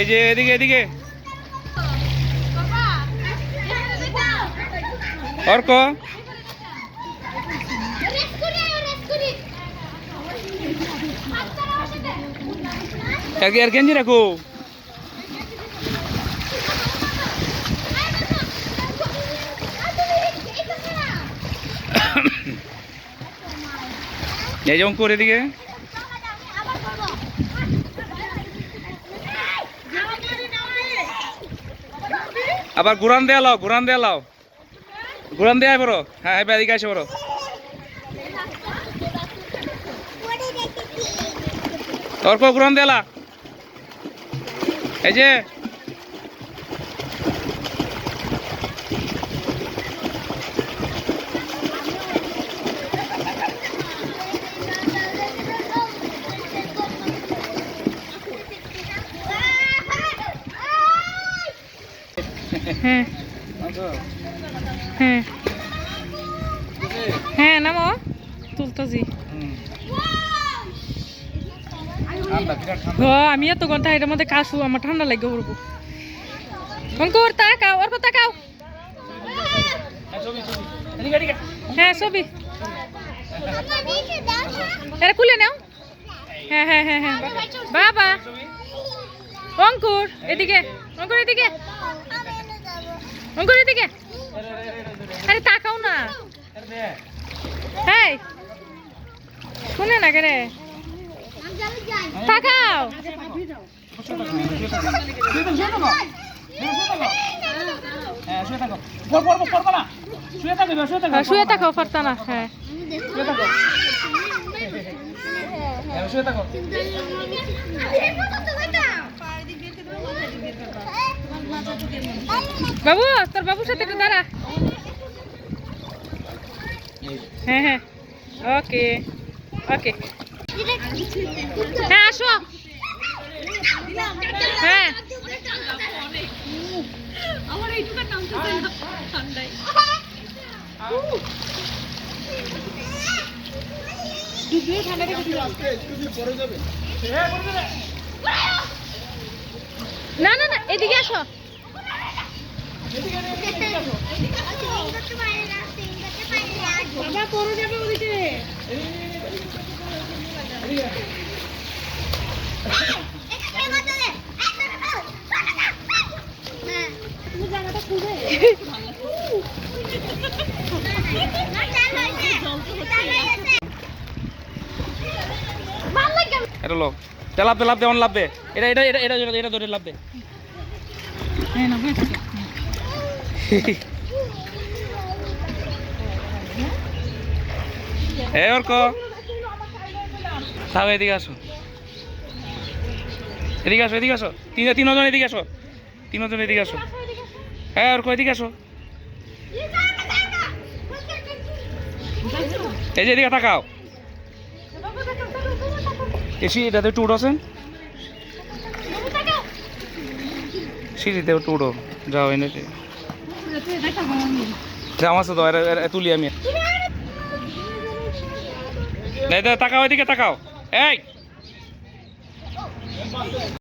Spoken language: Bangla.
এই যে এদিকে এদিকে অর্ক আর গেঞ্জি রাখো এই যে অঙ্কুর এদিকে আবার ঘুরান দেয়া লাও ঘুরান দেয়া বড় হ্যাঁ হ্যাঁ এদিকে আসে বড় অর্ক ঘুরান দেলা এই যে হ্যাঁ হ্যাঁ হ্যাঁ নামো তুলতেছি আমি এত ঘন্টা এটার মধ্যে কাশু আমার ঠান্ডা লাগে উড়বো অঙ্কুর তাকাও অর্ক তাকাও হ্যাঁ ছবি এটা খুলে নাও হ্যাঁ হ্যাঁ হ্যাঁ হ্যাঁ বাবা অঙ্কুর এদিকে অঙ্কুর এদিকে অঙ্কুর এদিকে আরে তাকাও না হ্যাঁ শুনে না কে তাকাও শুয়ে থাকো পারতা না হ্যাঁ বাবু তোর বাবুর সাথে একটু দাঁড়া হ্যাঁ হ্যাঁ ওকে ওকে হ্যাঁ আসো হ্যাঁ না না না এদিকে আসো এটা লো লাভবে লাভবে অন লাভবে এটা এটা এটা এটা এটা ধরে লাভবে এ অর্ক তাও এদিকে আসো এদিকে আসো এদিকে আসো তিনজন এদিকে আসো তিনজন এদিকে আসো হ্যাঁ অর্ক এদিকে আসো এই যে এদিকে তাকাও এসি এটাতে টুট আছেন সিঁড়িতে টুটো যাও এনে যাও আছে তো তুলি আমি তাকাও এদিকে তাকাও এই